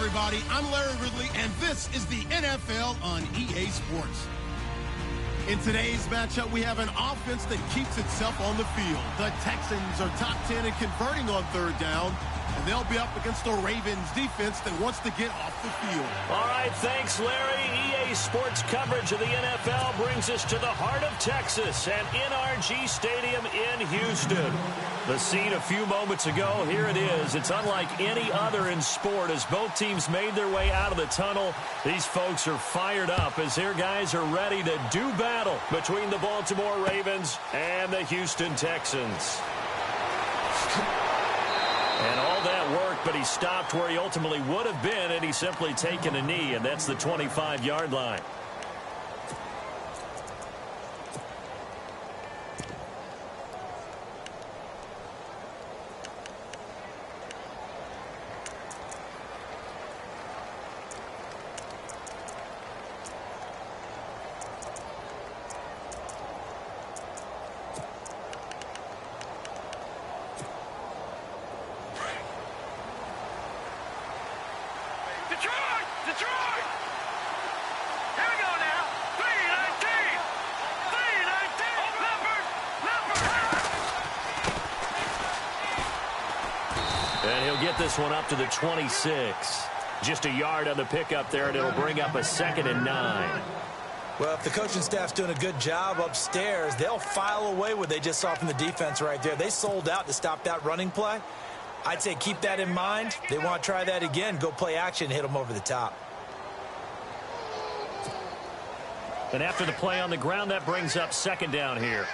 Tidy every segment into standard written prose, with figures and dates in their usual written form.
everybody. I'm Larry Ridley, and this is the NFL on EA Sports. In today's matchup, we have an offense that keeps itself on the field. The Texans are top 10 in converting on third down, and they'll be up against the Ravens defense that wants to get off the field. All right, thanks, Larry. EA Sports coverage of the NFL brings us to the heart of Texas and NRG Stadium in Houston. The scene a few moments ago, here it is. It's unlike any other in sport as both teams made their way out of the tunnel. These folks are fired up as their guys are ready to do battle between the Baltimore Ravens and the Houston Texans. And all that work, but he stopped where he ultimately would have been had he simply taken a knee, and that's the 25-yard line. And he'll get this one up to the 26. Just a yard on the pickup there, and it'll bring up a 2nd and 9. Well, if the coaching staff's doing a good job upstairs, they'll file away what they just saw from the defense right there. They sold out to stop that running play. I'd say keep that in mind. They want to try that again. Go play action and hit them over the top. And after the play on the ground, that brings up 2nd down here.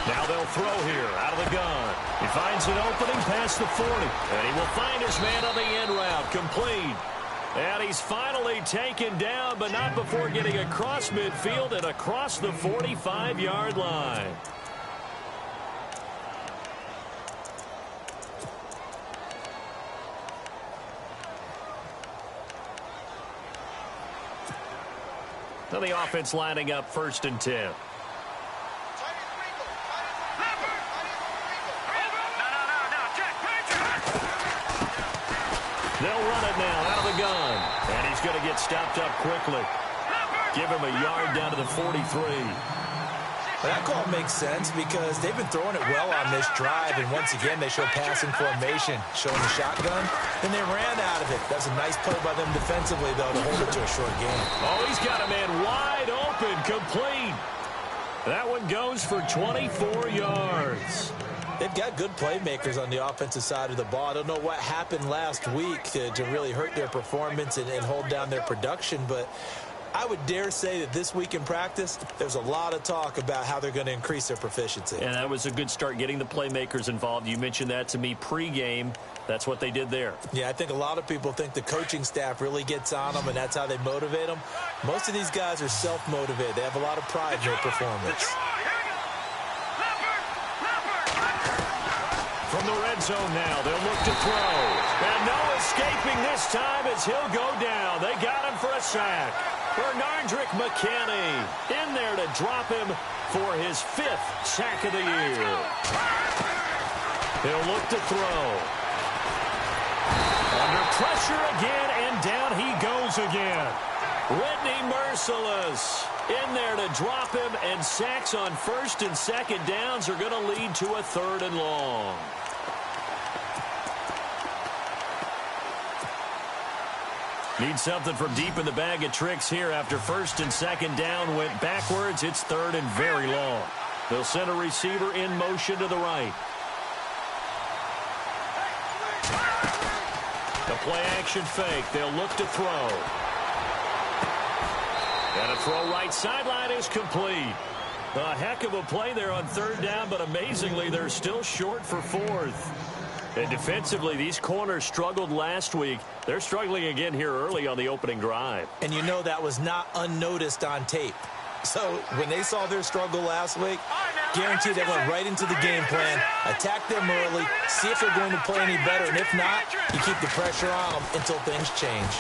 Now they'll throw here out of the gun. He finds an opening past the 40. And he will find his man on the end route. Complete. And he's finally taken down, but not before getting across midfield and across the 45-yard line. Now the offense lining up 1st and 10. They'll run it now out of the gun. And he's going to get stopped up quickly. Give him a yard down to the 43. Well, that call makes sense because they've been throwing it well on this drive. And once again, they show passing formation, showing the shotgun. Then they ran out of it. That's a nice play by them defensively, though, to hold it to a short game. Oh, he's got a man wide open, complete. That one goes for 24 yards. They've got good playmakers on the offensive side of the ball. I don't know what happened last week to really hurt their performance and hold down their production, but I would dare say that this week in practice, there's a lot of talk about how they're going to increase their proficiency. And that was a good start getting the playmakers involved. You mentioned that to me pregame. That's what they did there. Yeah, I think a lot of people think the coaching staff really gets on them, and that's how they motivate them. Most of these guys are self-motivated. They have a lot of pride in their performance. From the red zone now, they'll look to throw. And no escaping this time as he'll go down. They got him for a sack. Bernardrick McKinney in there to drop him for his 5th sack of the year. He'll look to throw. Under pressure again, and down he goes again. Whitney Merciless in there to drop him, and sacks on 1st and 2nd downs are going to lead to a 3rd and long. Need something from deep in the bag of tricks here after 1st and 2nd down went backwards. It's 3rd and very long. They'll send a receiver in motion to the right. The play action fake. They'll look to throw. And a throw right sideline is complete. A heck of a play there on 3rd down, but amazingly, they're still short for 4th. And defensively, these corners struggled last week. They're struggling again here early on the opening drive. And you know that was not unnoticed on tape. So when they saw their struggle last week, guaranteed they went right into the game plan, attack them early, see if they're going to play any better. And if not, you keep the pressure on them until things change.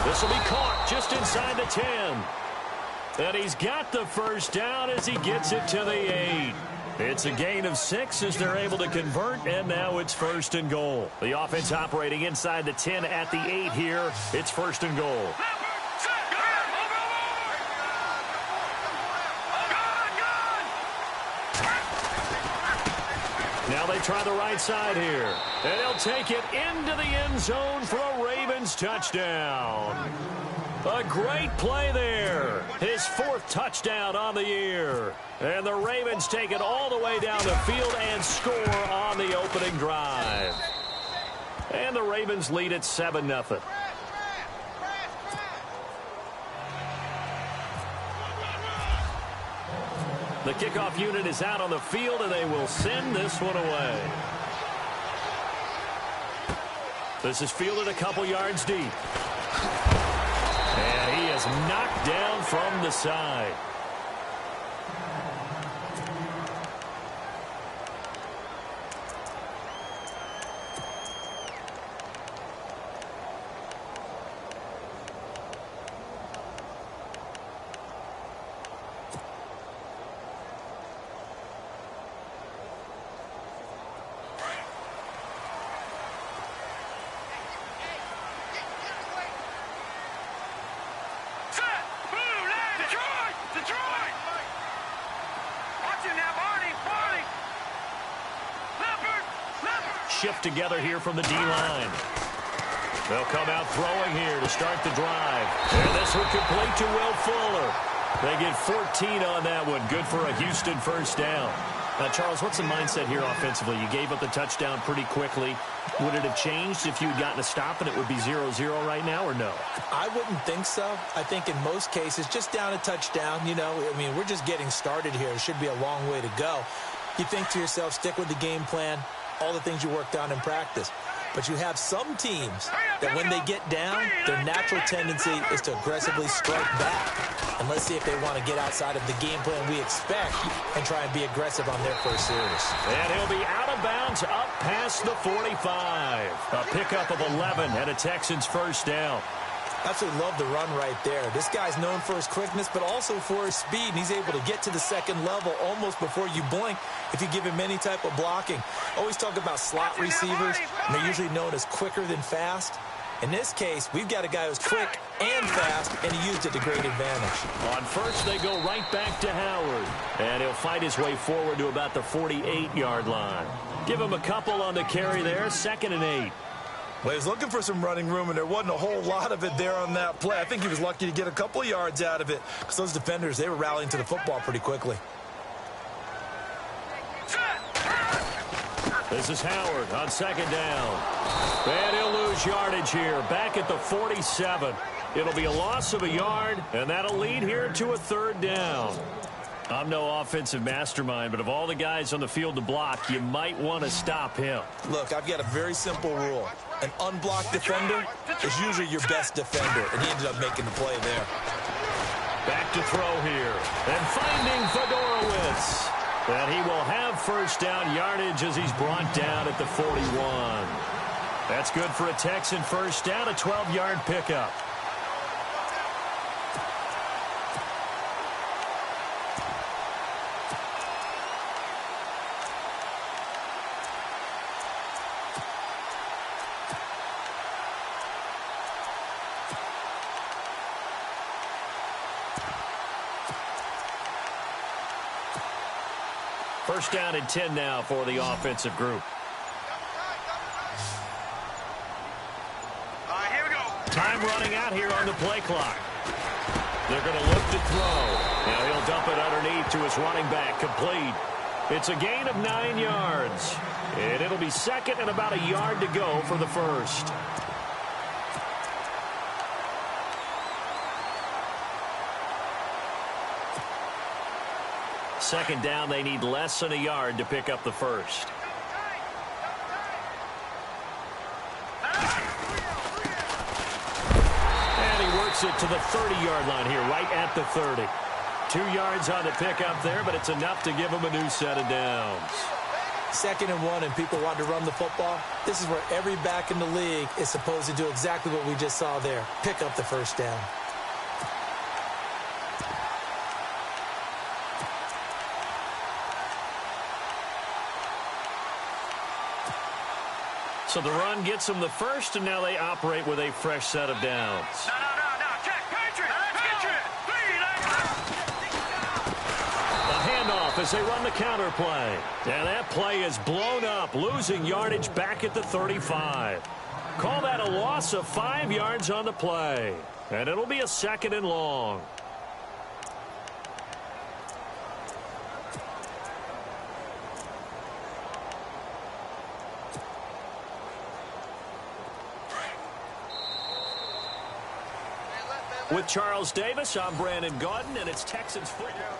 This will be caught just inside the 10. And he's got the first down as he gets it to the 8. It's a gain of 6 as they're able to convert, and now it's 1st and goal. The offense operating inside the 10 at the 8 here. It's 1st and goal. Now they try the right side here. And he'll take it into the end zone for a Ravens touchdown. A great play there. His 4th touchdown on the year. And the Ravens take it all the way down the field and score on the opening drive. And the Ravens lead at 7-0. The kickoff unit is out on the field, and they will send this one away. This is fielded a couple yards deep. And he is knocked down from the side. Shift together here from the D-line. They'll come out throwing here to start the drive. And this one complete to Will Fuller. They get 14 on that one. Good for a Houston first down. Now, Charles, what's the mindset here offensively? You gave up the touchdown pretty quickly. Would it have changed if you had gotten a stop and it would be 0-0 right now, or no? I wouldn't think so. I think in most cases, just down a touchdown, you know, I mean, we're just getting started here. It should be a long way to go. You think to yourself, stick with the game plan, all the things you worked on in practice. But you have some teams that when they get down, their natural tendency is to aggressively strike back. And let's see if they want to get outside of the game plan we expect and try and be aggressive on their first series. And he'll be out of bounds up past the 45. A pickup of 11 and a Texans first down. Absolutely love the run right there. This guy's known for his quickness, but also for his speed. And he's able to get to the second level almost before you blink if you give him any type of blocking. Always talk about slot receivers, and they're usually known as quicker than fast. In this case, we've got a guy who's quick and fast, and he used it to great advantage. On first, they go right back to Howard. And he'll fight his way forward to about the 48-yard line. Give him a couple on the carry there, 2nd and 8. Well, he was looking for some running room, and there wasn't a whole lot of it there on that play. I think he was lucky to get a couple of yards out of it because those defenders, they were rallying to the football pretty quickly. This is Howard on 2nd down. And he'll lose yardage here, back at the 47. It'll be a loss of a yard, and that'll lead here to a 3rd down. I'm no offensive mastermind, but of all the guys on the field to block, you might want to stop him. Look, I've got a very simple rule. An unblocked defender is usually your best defender, and he ended up making the play there. Back to throw here, and finding Fedorowicz. And he will have first down yardage as he's brought down at the 41. That's good for a Texan first down, a 12-yard pickup. First down and 10 now for the offensive group. Here we go. Time running out here on the play clock. They're going to look to throw. Now he'll dump it underneath to his running back. Complete. It's a gain of 9 yards. And it'll be 2nd and about a yard to go for the first. Second down, they need less than a yard to pick up the first. And he works it to the 30-yard line here, right at the 30. 2 yards on the pickup there, but it's enough to give him a new set of downs. 2nd and 1, and people want to run the football. This is where every back in the league is supposed to do exactly what we just saw there. Pick up the first down. So the run gets them the first, and now they operate with a fresh set of downs. No. Check. Patriot. A handoff as they run the counter play. And that play is blown up, losing yardage back at the 35. Call that a loss of 5 yards on the play. And it'll be a 2nd and long. With Charles Davis, I'm Brandon Gaudin, and it's Texans football.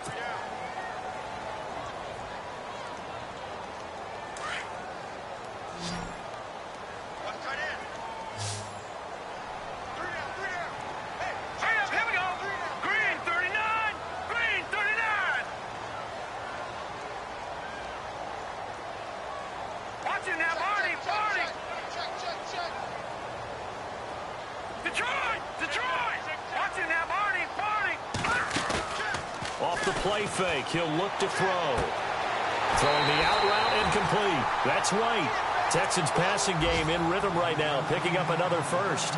Off the play fake, he'll look to throw. Throwing the out route incomplete. That's White. Texans passing game in rhythm right now, picking up another first.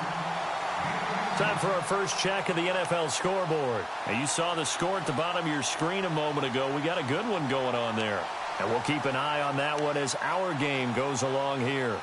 Time for our first check of the NFL scoreboard. Now, you saw the score at the bottom of your screen a moment ago. We got a good one going on there. And we'll keep an eye on that one as our game goes along here.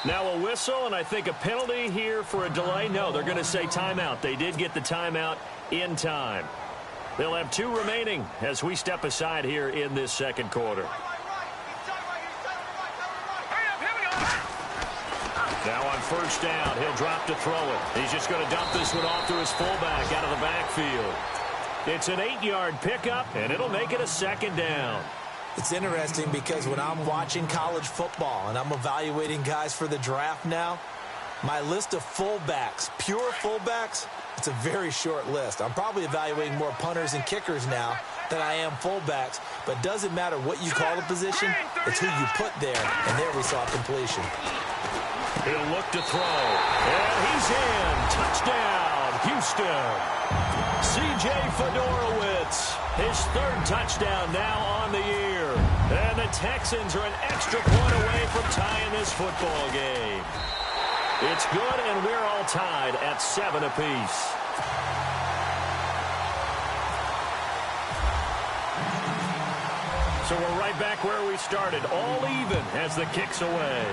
Now a whistle, and I think a penalty here for a delay. No, they're going to say timeout. They did get the timeout in time. They'll have 2 remaining as we step aside here in this second quarter. Now on first down, he'll drop to throw it. He's just going to dump this one off to his fullback out of the backfield. It's an 8-yard pickup, and it'll make it a 2nd down. It's interesting because when I'm watching college football and I'm evaluating guys for the draft now, my list of fullbacks, pure fullbacks, it's a very short list. I'm probably evaluating more punters and kickers now than I am fullbacks, but it doesn't matter what you call the position, it's who you put there, and there we saw completion. He'll look to throw, and he's in. Touchdown, Houston. C.J. Fedorowicz, his 3rd touchdown now on the year. And the Texans are an extra point away from tying this football game. It's good, and we're all tied at 7 apiece. So we're right back where we started, all even as the kick's away.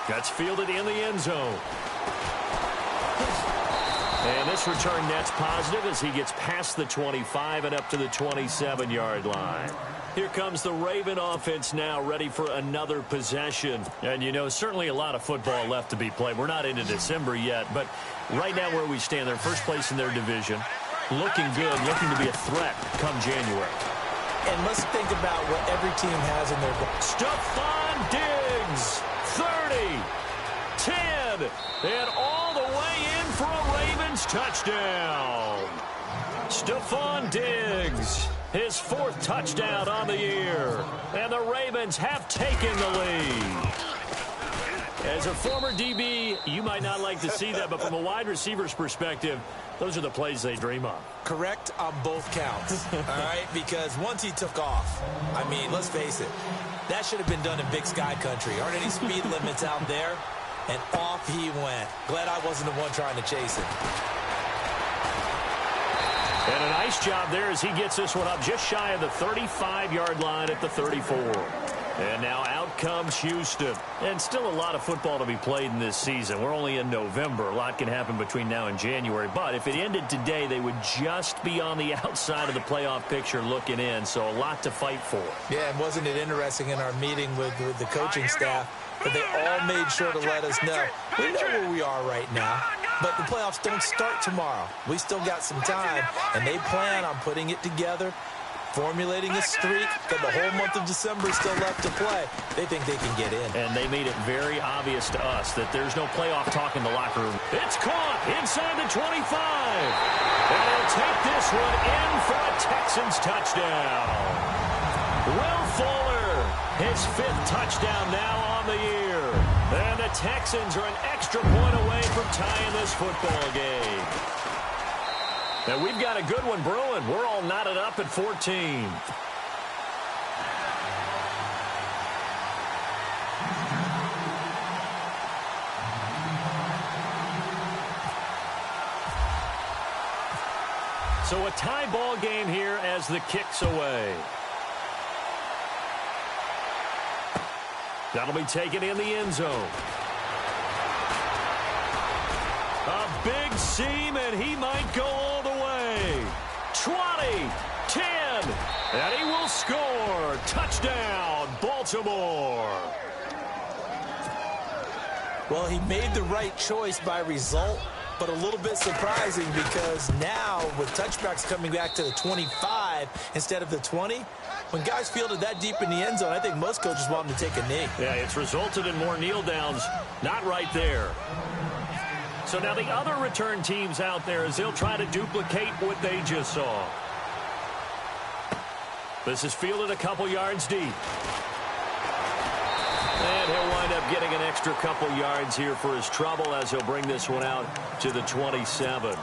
That's fielded in the end zone. And this return net's positive as he gets past the 25 and up to the 27-yard line. Here comes the Raven offense now, ready for another possession. And, you know, certainly a lot of football left to be played. We're not into December yet, but right now where we stand, they're first place in their division. Looking good, looking to be a threat come January. And let's think about what every team has in their goal. Stephon Diggs, 30, 10, and all the way in for a Ravens touchdown. Stephon Diggs, his 4th touchdown on the year. And the Ravens have taken the lead. As a former DB, you might not like to see that, but from a wide receiver's perspective, those are the plays they dream of. Correct on both counts, all right? Because once he took off, I mean, let's face it, that should have been done in Big Sky Country. Aren't any speed limits out there? And off he went. Glad I wasn't the one trying to chase him. And a nice job there as he gets this one up just shy of the 35-yard line at the 34. And now out comes Houston. And still a lot of football to be played in this season. We're only in November. A lot can happen between now and January. But if it ended today, they would just be on the outside of the playoff picture looking in. So a lot to fight for. Yeah, and wasn't it interesting in our meeting with the coaching staff that they all made sure to let us know. We know where we are right now, but the playoffs don't start tomorrow. We still got some time, and they plan on putting it together formulating a streak, got the whole month of December still left to play. They think they can get in. And they made it very obvious to us that there's no playoff talk in the locker room. It's caught inside the 25. And he'll take this one in for a Texans touchdown. Will Fuller, his 5th touchdown now on the year. And the Texans are an extra point away from tying this football game. And we've got a good one brewing. We're all knotted up at 14. So a tie ball game here as the kick's away. That'll be taken in the end zone. A big seam, and he might go all the way. 20, 10, and he will score. Touchdown, Baltimore. Well, he made the right choice by result, but a little bit surprising because now with touchbacks coming back to the 25 instead of the 20, when guys fielded that deep in the end zone, I think most coaches want them to take a knee. Yeah, it's resulted in more kneel downs. Not right there. So now the other return teams out there as they'll try to duplicate what they just saw. This is fielded a couple yards deep. And he'll wind up getting an extra couple yards here for his trouble as he'll bring this one out to the 27.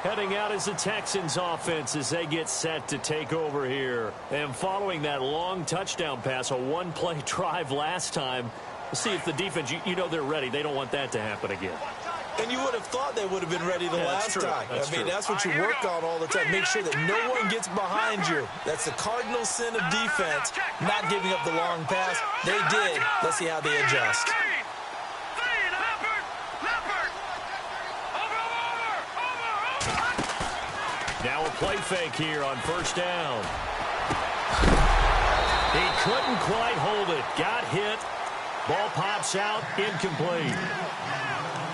Heading out is the Texans offense as they get set to take over here. And following that long touchdown pass, a one-play drive last time, we'll see if the defense, you know they're ready. They don't want that to happen again. And you would have thought they would have been ready the last time. That's true. That's what you work on all the time. Make sure that no one gets behind you. That's the cardinal sin of defense, not giving up the long pass. They did. Let's see how they adjust. Now a play fake here on first down. He couldn't quite hold it. Got hit. Ball pops out. Incomplete.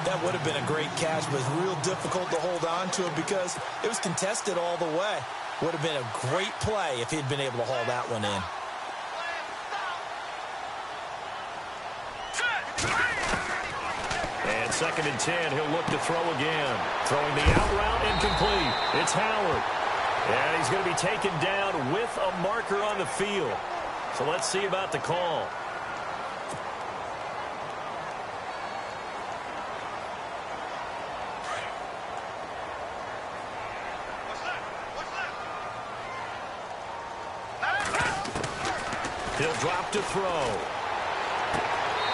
That would have been a great catch, but it's real difficult to hold on to it because it was contested all the way. Would have been a great play if he'd been able to haul that one in. And 2nd and 10, he'll look to throw again. Throwing the out route, incomplete. It's Howard. And he's going to be taken down with a marker on the field. So let's see about the call. He'll drop to throw.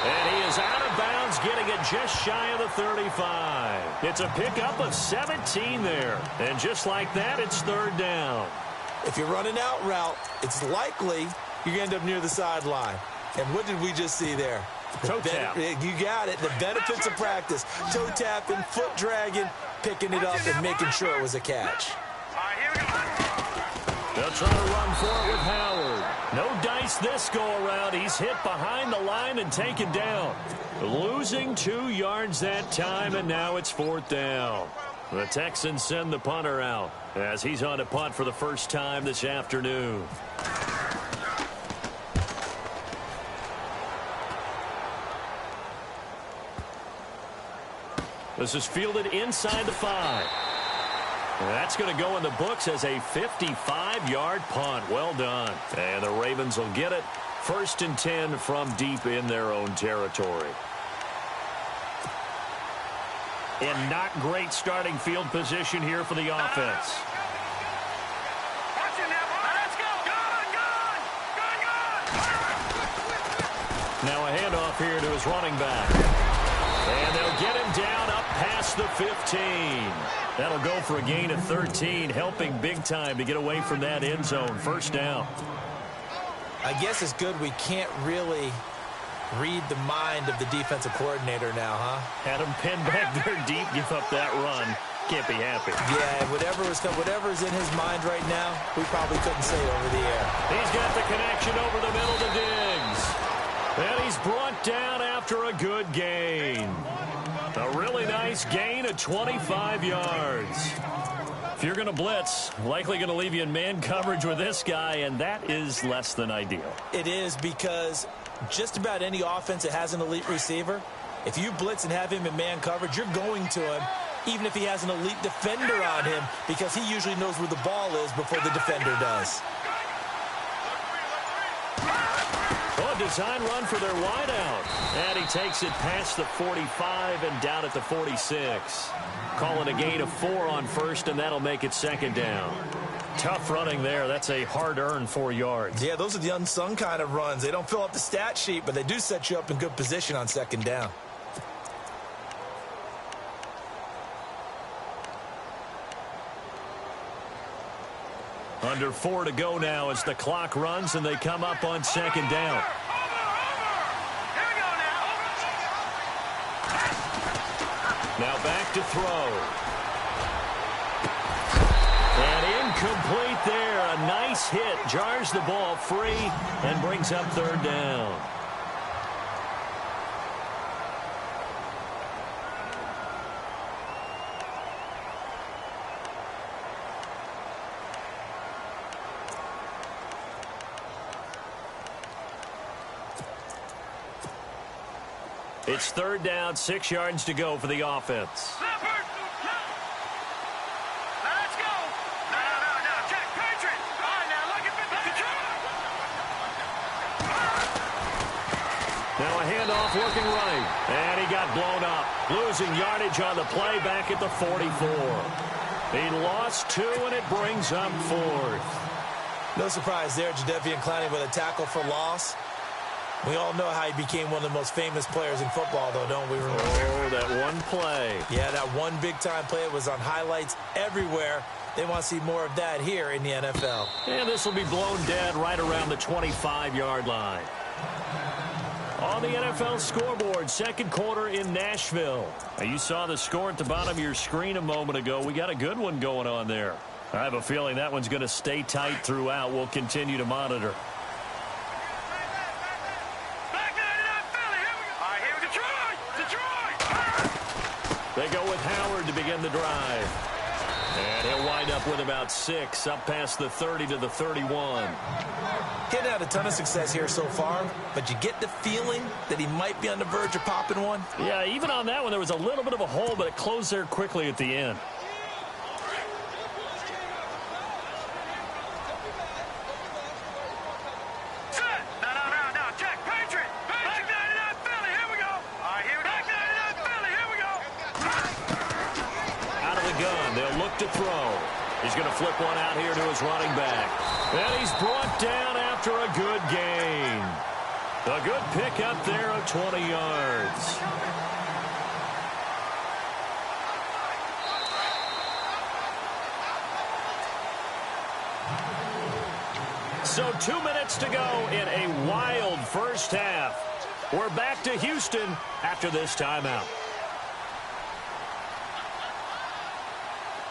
And he is out of bounds, getting it just shy of the 35. It's a pickup of 17 there. And just like that, it's 3rd down. If you're running out route, it's likely you're going to end up near the sideline. And what did we just see there? Toe tap. You got it. The benefits of practice. Toe tapping, foot dragging, picking it up, and making sure it was a catch. They'll try to run for it with Howard. No dice this go-around. He's hit behind the line and taken down. Losing 2 yards that time, and now it's 4th down. The Texans send the punter out as he's on to punt for the first time this afternoon. This is fielded inside the 5. That's going to go in the books as a 55-yard punt. Well done. And the Ravens will get it. 1st and 10 from deep in their own territory. And not great starting field position here for the offense. Now a handoff here to his running back. And they'll get him down up past the 15. That'll go for a gain of 13, helping big time to get away from that end zone. 1st down. I guess it's good we can't really read the mind of the defensive coordinator now, huh? Had him pinned back there deep, give up that run. Can't be happy. Yeah, whatever's in his mind right now, we probably couldn't say over the air. He's got the connection over the middle to Diggs. And he's brought down after a good gain. A really nice gain of 25 yards. If you're going to blitz, likely going to leave you in man coverage with this guy, and that is less than ideal. It is, because just about any offense that has an elite receiver, if you blitz and have him in man coverage, you're going to him, even if he has an elite defender on him, because he usually knows where the ball is before the defender does. Oh, design run for their wideout. And he takes it past the 45 and down at the 46. Calling a gain of 4 on first, and that'll make it second down. Tough running there. That's a hard-earned 4 yards. Yeah, those are the unsung kind of runs. They don't fill up the stat sheet, but they do set you up in good position on second down. Under 4 to go now as the clock runs, and they come up on second down. Now back to throw. And incomplete there. A nice hit. Jars the ball free and brings up third down. It's third down, 6 yards to go for the offense. Let's go. No. Check. Patriots. All right, now look at the Now a handoff looking right. And he got blown up. Losing yardage on the play back at the 44. He lost 2, and it brings up 4th. No surprise there, Jadeveon Clowney with a tackle for loss. We all know how he became one of the most famous players in football, though, don't we? Remember? Oh, that one play. Yeah, that one big-time play. It was on highlights everywhere. They want to see more of that here in the NFL. And this will be blown dead right around the 25-yard line. On the NFL scoreboard, second quarter in Nashville. Now, you saw the score at the bottom of your screen a moment ago. We got a good one going on there. I have a feeling that one's going to stay tight throughout. We'll continue to monitor. They go with Howard to begin the drive. And he'll wind up with about 6, up past the 30 to the 31. He hadn't had a ton of success here so far, but you get the feeling that he might be on the verge of popping one. Yeah, even on that one, there was a little bit of a hole, but it closed there quickly at the end. To throw. He's going to flip one out here to his running back. And he's brought down after a good gain. A good pickup there of 20 yards. So 2 minutes to go in a wild first half. We're back to Houston after this timeout.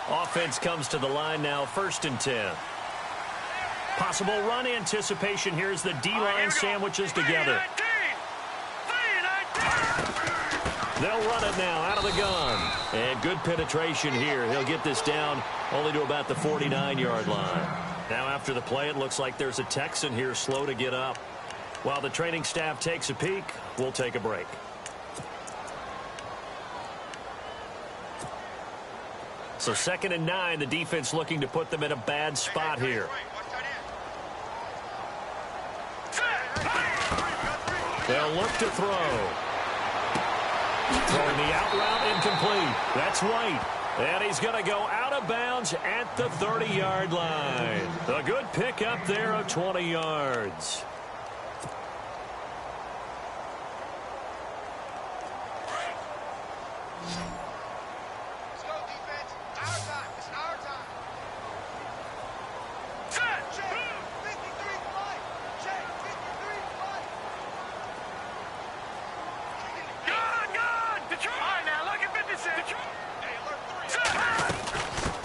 Offense comes to the line now, 1st and 10. Possible run anticipation. Here's the D-line sandwiches together. They'll run it now out of the gun. And good penetration here. He'll get this down only to about the 49-yard line. Now after the play, it looks like there's a Texan here slow to get up. While the training staff takes a peek, we'll take a break. So 2nd and 9, the defense looking to put them in a bad spot here. They'll look to throw. Throwing the out route incomplete. That's White. And he's going to go out of bounds at the 30-yard line. A good pickup there of 20 yards.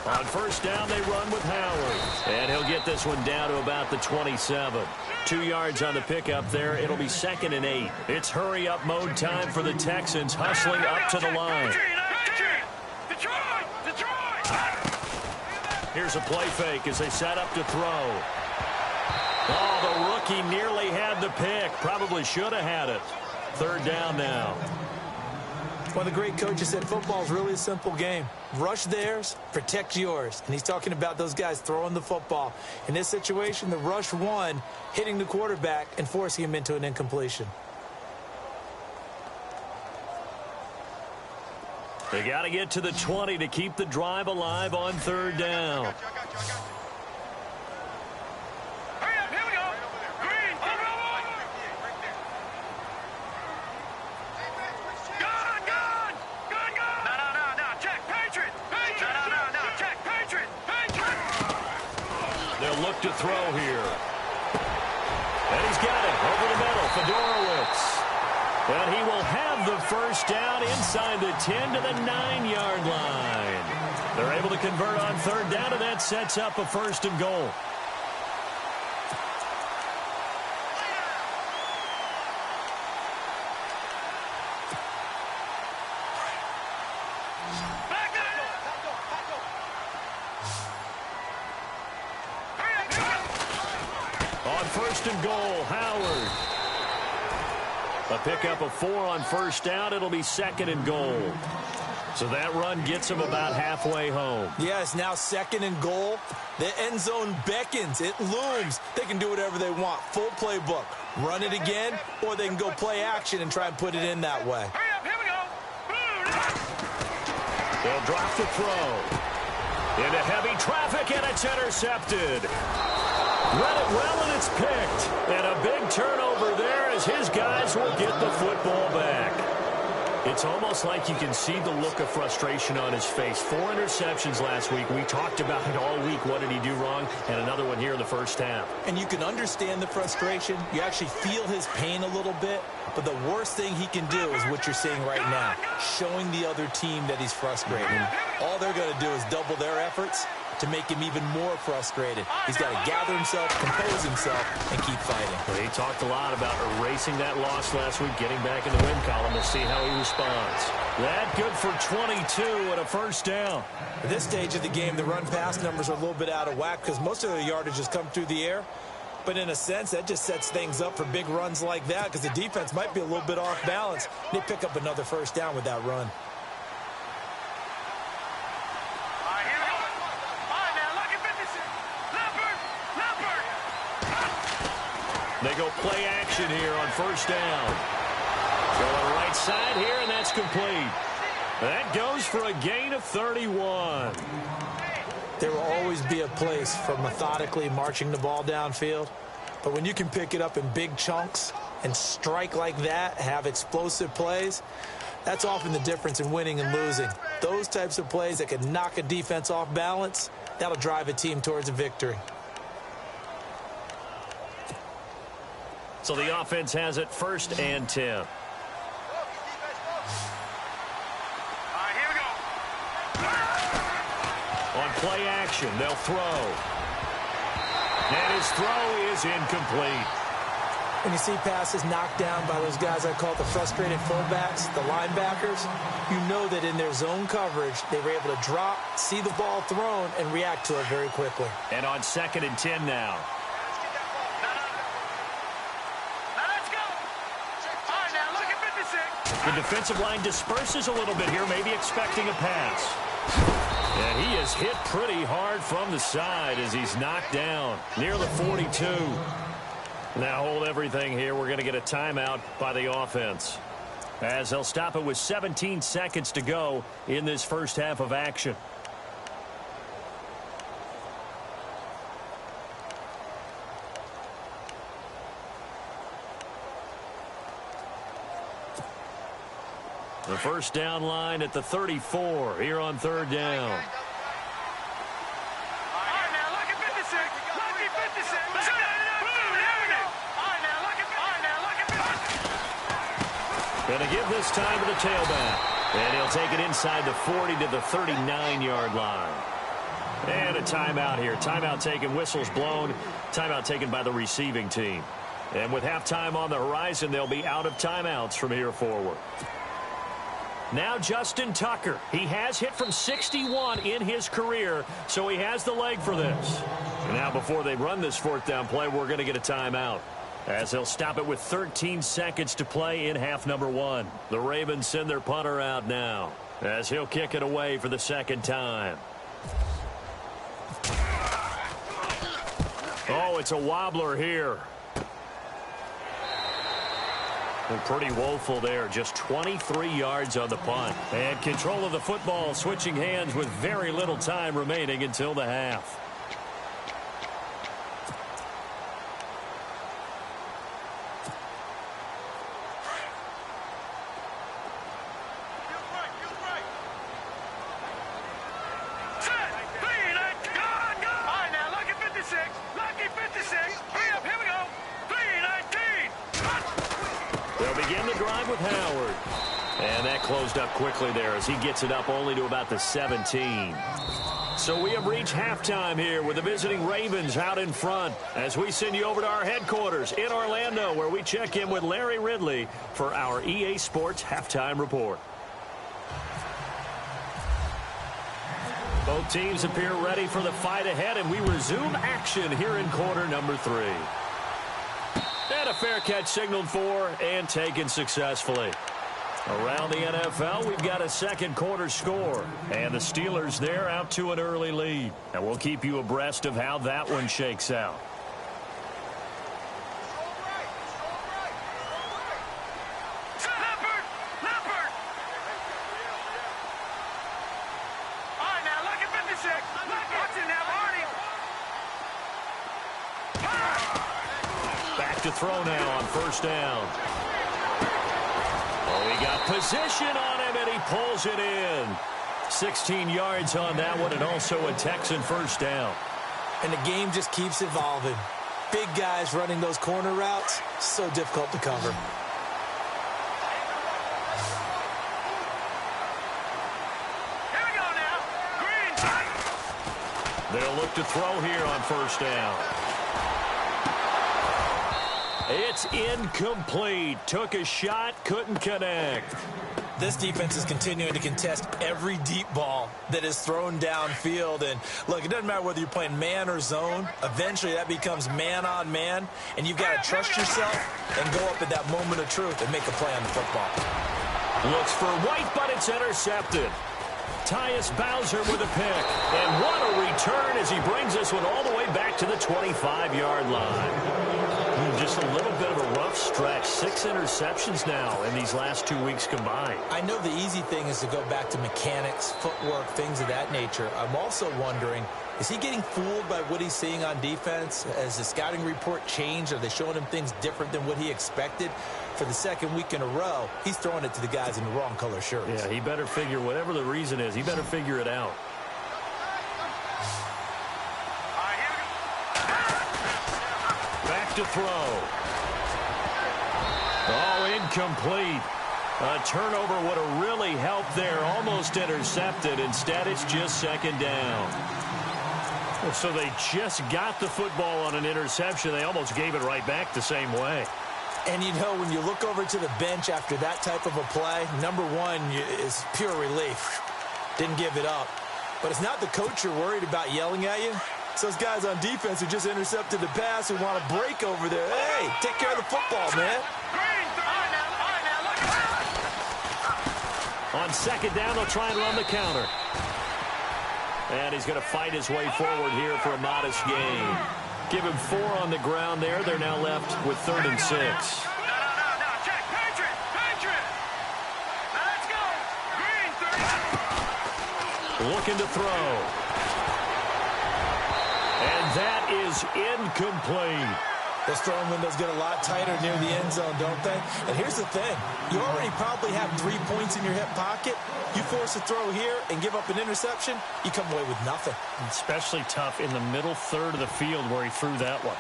On first down, they run with Howard. And he'll get this one down to about the 27. 2 yards on the pickup there. It'll be 2nd and 8. It's hurry-up mode time for the Texans, hustling up to the line. Here's a play fake as they set up to throw. Oh, the rookie nearly had the pick. Probably should have had it. Third down now. One of the great coaches said football is really a simple game. Rush theirs, protect yours. And he's talking about those guys throwing the football. In this situation, the rush won, hitting the quarterback and forcing him into an incompletion. They got to get to the 20 to keep the drive alive on third down. They'll look to throw here. And he's got it over the middle. Fedorowicz. And he will have the first down inside the 10 to the 9-yard line. They're able to convert on third down, and that sets up a first and goal. On first and goal, Howard. A pickup of 4 on first down. It'll be second and goal. So that run gets him about halfway home. Yeah, it's now second and goal. The end zone beckons. It looms. They can do whatever they want. Full playbook. Run it again, or they can go play action and try and put it in that way. Hurry up, here we go. They'll drop the throw. Into heavy traffic, and it's intercepted. Read it well, and it's picked. And a big turnover there as his guys will get the football back. It's almost like you can see the look of frustration on his face. 4 interceptions last week. We talked about it all week. What did he do wrong? And another one here in the first half. And you can understand the frustration. You actually feel his pain a little bit. But the worst thing he can do is what you're seeing right now, showing the other team that he's frustrated. All they're going to do is double their efforts to make him even more frustrated. He's got to gather himself, compose himself, and keep fighting. Well, he talked a lot about erasing that loss last week, getting back in the win column. We'll see how he responds. That good for 22 and a first down. At this stage of the game, the run-pass numbers are a little bit out of whack because most of the yardage has come through the air. But in a sense, that just sets things up for big runs like that because the defense might be a little bit off balance. They pick up another first down with that run. They go play action here on first down. Going right side here, and that's complete. That goes for a gain of 31. There will always be a place for methodically marching the ball downfield. But when you can pick it up in big chunks and strike like that, have explosive plays, that's often the difference in winning and losing. Those types of plays that can knock a defense off balance, that'll drive a team towards a victory. So the offense has it first and 10. On play action, they'll throw. And his throw is incomplete. When you see passes knocked down by those guys I call the frustrated fullbacks, the linebackers, you know that in their zone coverage, they were able to drop, see the ball thrown, and react to it very quickly. And on second and 10 now. The defensive line disperses a little bit here, maybe expecting a pass. And he is hit pretty hard from the side as he's knocked down near the 42. Now hold everything here. We're going to get a timeout by the offense as they'll stop it with 17 seconds to go in this first half of action. The first down line at the 34 here on third down. Going to give this time to the tailback. And he'll take it inside the 40 to the 39-yard line. And a timeout here. Timeout taken, whistles blown. Timeout taken by the receiving team. And with halftime on the horizon, they'll be out of timeouts from here forward. Now Justin Tucker. He has hit from 61 in his career, so he has the leg for this. And now before they run this fourth down play, we're going to get a timeout, as they'll stop it with 13 seconds to play in half number 1. The Ravens send their punter out now, as he'll kick it away for the second time. Oh, it's a wobbler here. And pretty woeful there, just 23 yards on the punt. And control of the football, switching hands with very little time remaining until the half. Closed up quickly there as he gets it up only to about the 17. So we have reached halftime here with the visiting Ravens out in front, as we send you over to our headquarters in Orlando, where we check in with Larry Ridley for our EA Sports Halftime Report. Both teams appear ready for the fight ahead, and we resume action here in quarter number 3. And a fair catch signaled for and taken successfully. Around the NFL, we've got a second quarter score, and the Steelers there out to an early lead. And we'll keep you abreast of how that one shakes out. Leopard! All right, now look at 56. Watch it now, Arnie. Back to throw now on first down. He got position on him, and he pulls it in. 16 yards on that one, and also a Texan first down. And the game just keeps evolving. Big guys running those corner routes, so difficult to cover. Here we go now. Green. They'll look to throw here on first down. It's incomplete. Took a shot, couldn't connect. This defense is continuing to contest every deep ball that is thrown downfield. And, look, it doesn't matter whether you're playing man or zone. Eventually, that becomes man on man, and you've got to trust yourself and go up at that moment of truth and make a play on the football. Looks for White, but it's intercepted. Tyus Bowser with a pick. And what a return as he brings this one all the way back to the 25-yard line. Just a little bit of a rough stretch. 6 interceptions now in these last 2 weeks combined. I know the easy thing is to go back to mechanics, footwork, things of that nature. I'm also wondering, is he getting fooled by what he's seeing on defense? Has the scouting report changed? Are they showing him things different than what he expected? For the second week in a row, he's throwing it to the guys in the wrong color shirts. Yeah, he better figure, whatever the reason is, he better figure it out. Back to throw. Oh, incomplete. A turnover would have really helped there. Almost intercepted. Instead, it's just second down. So they just got the football on an interception. They almost gave it right back the same way. And, you know, when you look over to the bench after that type of a play, number one is pure relief. Didn't give it up. But it's not the coach you're worried about yelling at you. It's those guys on defense who just intercepted the pass who want to break over there. Hey, take care of the football, man. On second down, they'll try and run the counter. And he's going to fight his way forward here for a modest gain. Give him 4 on the ground there. They're now left with 3rd and 6. No, check. Patriot. Now let's go. Green, 30. Looking to throw. And that is incomplete. Those throwing windows get a lot tighter near the end zone, don't they? And here's the thing. You already probably have 3 points in your hip pocket. You force a throw here and give up an interception, you come away with nothing. Especially tough in the middle third of the field where he threw that one.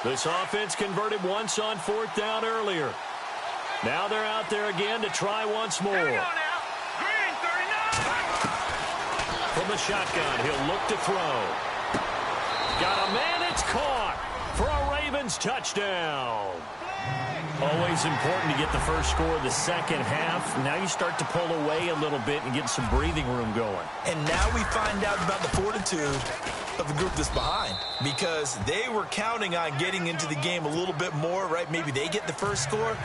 This offense converted once on 4th down earlier. Now they're out there again to try once more. Here we go now. Green, 39. From the shotgun, he'll look to throw. Got a man, it's caught for a Ravens touchdown. Always important to get the first score of the second half. Now you start to pull away a little bit and get some breathing room going. And now we find out about the fortitude of the group that's behind, because they were counting on getting into the game a little bit more, right? Maybe they get the first score.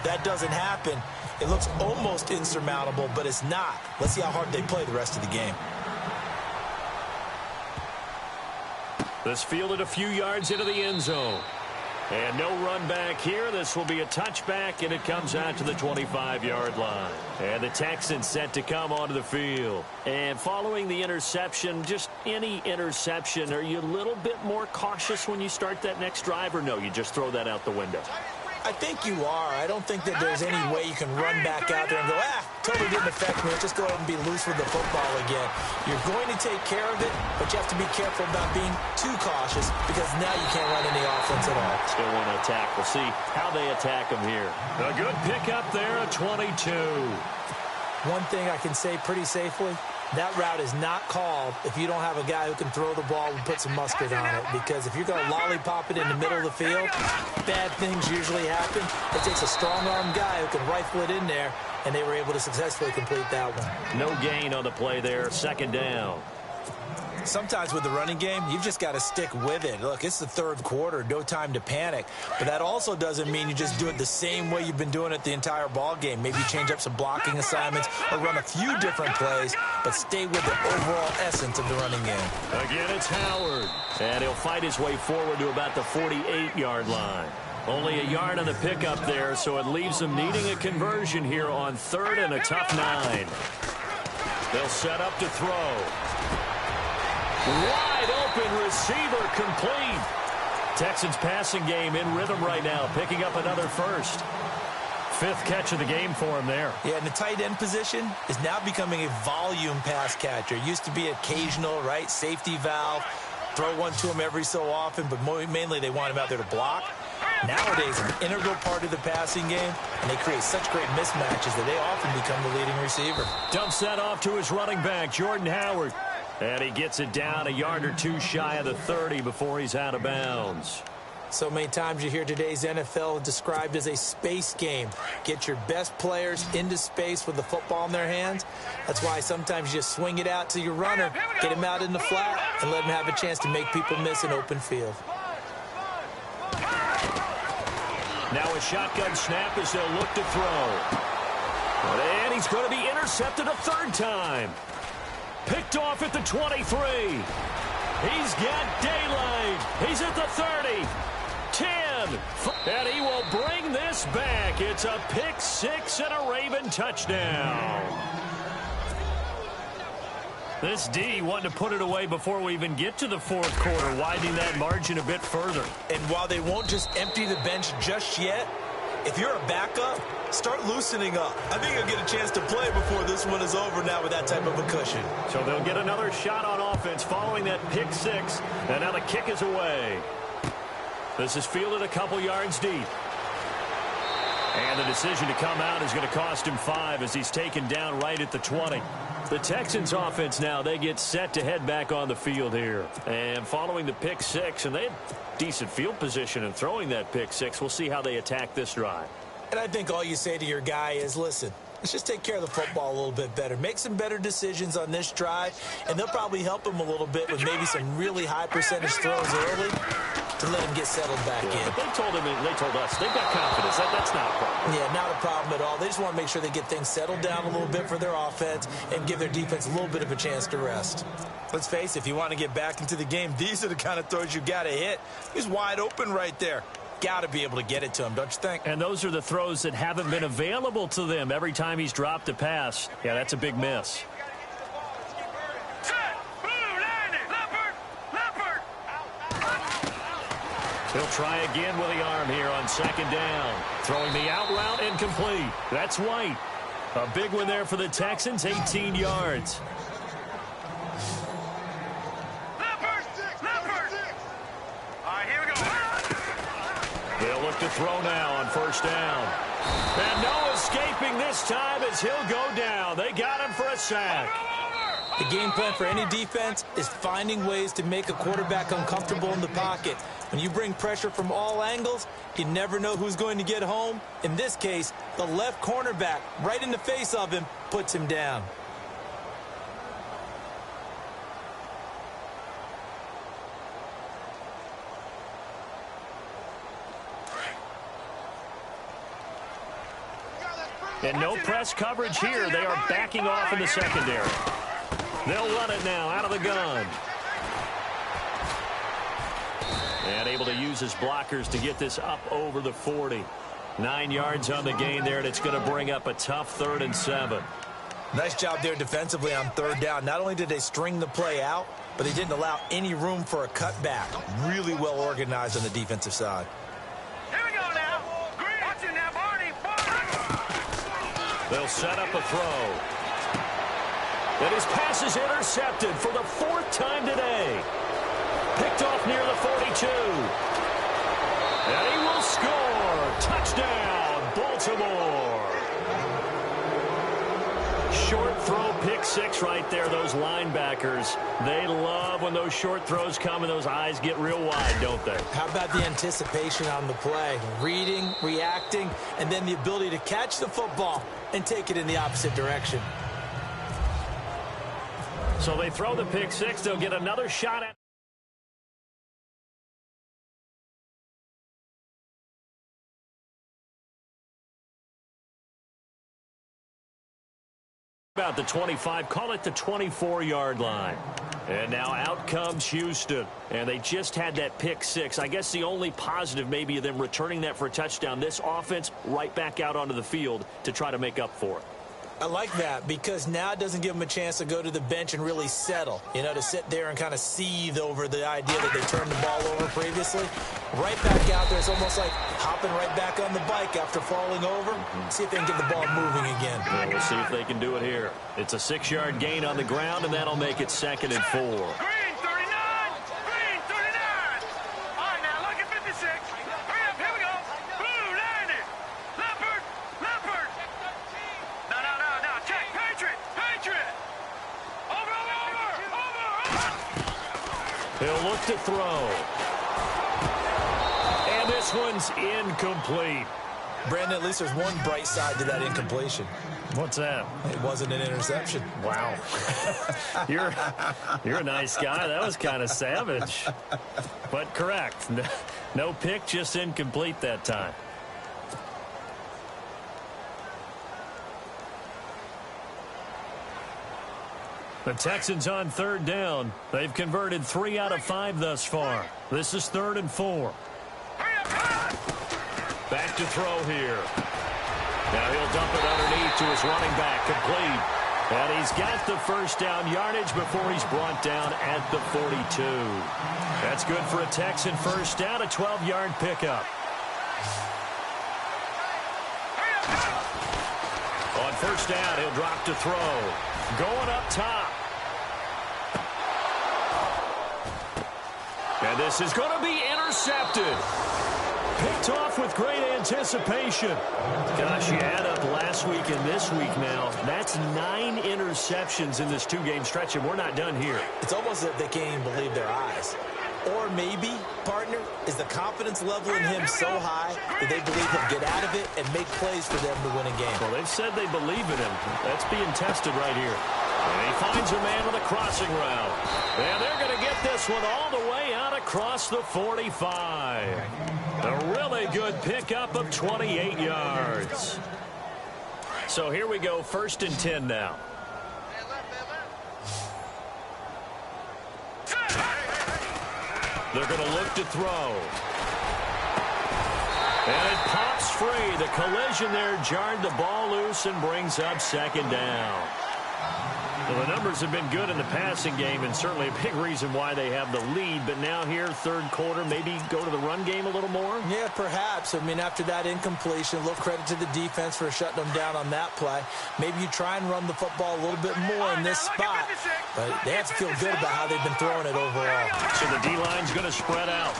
That doesn't happen. It looks almost insurmountable, but it's not. Let's see how hard they play the rest of the game. This fielded a few yards into the end zone. And no run back here. This will be a touchback, and it comes out to the 25-yard line. And the Texans set to come onto the field. And following the interception, just any interception, are you a little bit more cautious when you start that next drive, or no, you just throw that out the window? I think you are. I don't think that there's any way you can run back out there and go, totally didn't affect me. Let's just go ahead and be loose with the football again. You're going to take care of it, but you have to be careful about being too cautious, because now you can't run any offense at all. Still want to attack. We'll see how they attack them here. A good pickup there, a 22. One thing I can say pretty safely, that route is not called if you don't have a guy who can throw the ball and put some mustard on it. Because if you're going to lollipop it in the middle of the field, bad things usually happen. It takes a strong-arm guy who can rifle it in there, and they were able to successfully complete that one. No gain on the play there, second down. Sometimes with the running game, you've just got to stick with it. Look, it's the third quarter, no time to panic. But that also doesn't mean you just do it the same way you've been doing it the entire ball game. Maybe change up some blocking assignments or run a few different plays, but stay with the overall essence of the running game. Again, it's Howard. And he'll fight his way forward to about the 48-yard line. Only a yard on the pickup there, so it leaves them needing a conversion here on third and a tough 9. They'll set up to throw. Wide open receiver, complete. Texans passing game in rhythm right now, picking up another first. 5th catch of the game for him there. Yeah, and the tight end position is now becoming a volume pass catcher. It used to be occasional, right? Safety valve. Throw one to him every so often, but mainly they want him out there to block. Nowadays, an integral part of the passing game, and they create such great mismatches that they often become the leading receiver. Dumps that off to his running back, Jordan Howard. And he gets it down a yard or two shy of the 30 before he's out of bounds. So many times you hear today's NFL described as a space game. Get your best players into space with the football in their hands. That's why sometimes you just swing it out to your runner, get him out in the flat, and let him have a chance to make people miss an open field. Now a shotgun snap as they'll look to throw. And he's going to be intercepted a third time. Picked off at the 23. He's got daylight. He's at the 30. 10. And he will bring this back. It's a pick 6 and a Raven touchdown. This D wanted to put it away before we even get to the fourth quarter, widening that margin a bit further. And while they won't just empty the bench just yet, if you're a backup, start loosening up. I think you'll get a chance to play before this one is over now with that type of a cushion. So they'll get another shot on offense following that pick 6. And now the kick is away. This is fielded a couple yards deep. And the decision to come out is going to cost him 5 as he's taken down right at the 20. The Texans offense now, they get set to head back on the field here. And following the pick 6, and they had decent field position in throwing that pick 6. We'll see how they attack this drive. And I think all you say to your guy is, listen, let's just take care of the football a little bit better. Make some better decisions on this drive, and they'll probably help him a little bit with maybe some really high percentage throws early to let him get settled back in. But they told him, and they told us, they've got confidence. That's not a problem. Yeah, not a problem at all. They just want to make sure they get things settled down a little bit for their offense and give their defense a little bit of a chance to rest. Let's face it, if you want to get back into the game, these are the kind of throws you got to hit. He's wide open right there. Got to be able to get it to him, don't you think? And those are the throws that haven't been available to them every time he's dropped a pass. Yeah, that's a big miss. He'll try again with the arm here on second down. Throwing the out route incomplete. That's White. A big one there for the Texans, 18 yards. They'll look to throw now on first down. And no escaping this time as he'll go down. They got him for a sack. The game plan for any defense is finding ways to make a quarterback uncomfortable in the pocket. When you bring pressure from all angles, you never know who's going to get home. In this case, the left cornerback, right in the face of him, puts him down. And no press coverage here. They are backing off in the secondary. They'll run it now out of the gun. And able to use his blockers to get this up over the 40. 9 yards on the gain there, and it's going to bring up a tough 3rd and 7. Nice job there defensively on 3rd down. Not only did they string the play out, but they didn't allow any room for a cutback. Really well organized on the defensive side. Here we go now. Watch it now, Barney. They'll set up a throw. And his pass is intercepted for the 4th time today. Picked off near the 42. And he will score. Touchdown, Baltimore. Short throw, pick 6 right there. Those linebackers, they love when those short throws come and those eyes get real wide, don't they? How about the anticipation on the play? Reading, reacting, and then the ability to catch the football and take it in the opposite direction. So they throw the pick 6. They'll get another shot at about the 25, call it the 24-yard line. And now out comes Houston. And they just had that pick 6. I guess the only positive maybe of them returning that for a touchdown. This offense right back out onto the field to try to make up for it. I like that because now it doesn't give them a chance to go to the bench and really settle, you know, to sit there and kind of seethe over the idea that they turned the ball over previously. Right back out there, it's almost like hopping right back on the bike after falling over. See if they can get the ball moving again. Well, we'll see if they can do it here. It's a 6-yard gain on the ground, and that'll make it 2nd and 4. Green 39. Green 39. All right, now look at 56. Hurry up, here we go. Blue 90. Leopard. Leopard. No. Check. Patriot. Patriot. Over. He'll look to throw. And this one's incomplete. Brandon, at least there's one bright side to that incompletion. What's that? It wasn't an interception. Wow. You're a nice guy. That was kind of savage. But correct. No pick, just incomplete that time. The Texans on 3rd down. They've converted 3 out of 5 thus far. This is 3rd and 4. Back to throw here. Now he'll dump it underneath to his running back, complete. And he's got the 1st down yardage before he's brought down at the 42. That's good for a Texan 1st down, a 12-yard pickup. On 1st down, he'll drop to throw. Going up top. And this is going to be intercepted. Picked off with great anticipation. Gosh, you add up last week and this week now. That's 9 interceptions in this 2-game stretch, and we're not done here. It's almost as if they can't even believe their eyes. Or maybe, partner, is the confidence level in him so high that they believe he'll get out of it and make plays for them to win a game. Well, they've said they believe in him. That's being tested right here. And he finds a man with a crossing route. And they're going to get this one all the way out across the 45. A really good pickup of 28 yards. So here we go, 1st and 10 now. They're going to look to throw. And it pops free. The collision there jarred the ball loose and brings up 2nd down. Well, the numbers have been good in the passing game, and certainly a big reason why they have the lead. But now here, 3rd quarter, maybe go to the run game a little more? Yeah, perhaps. I mean, after that incompletion, a little credit to the defense for shutting them down on that play. Maybe you try and run the football a little bit more in this spot. But they have to feel good about how they've been throwing it overall. So the D-line's going to spread out.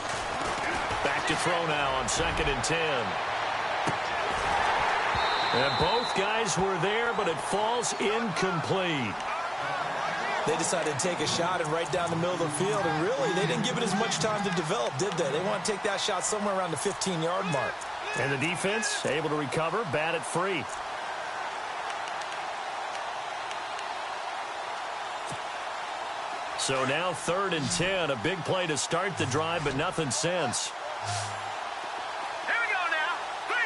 Back to throw now on 2nd and 10. And both guys were there, but it falls incomplete. They decided to take a shot and right down the middle of the field, and really, they didn't give it as much time to develop, did they? They want to take that shot somewhere around the 15-yard mark. And the defense able to recover, bat it free. So now 3rd and 10, a big play to start the drive, but nothing since. Here we go now. 3-19.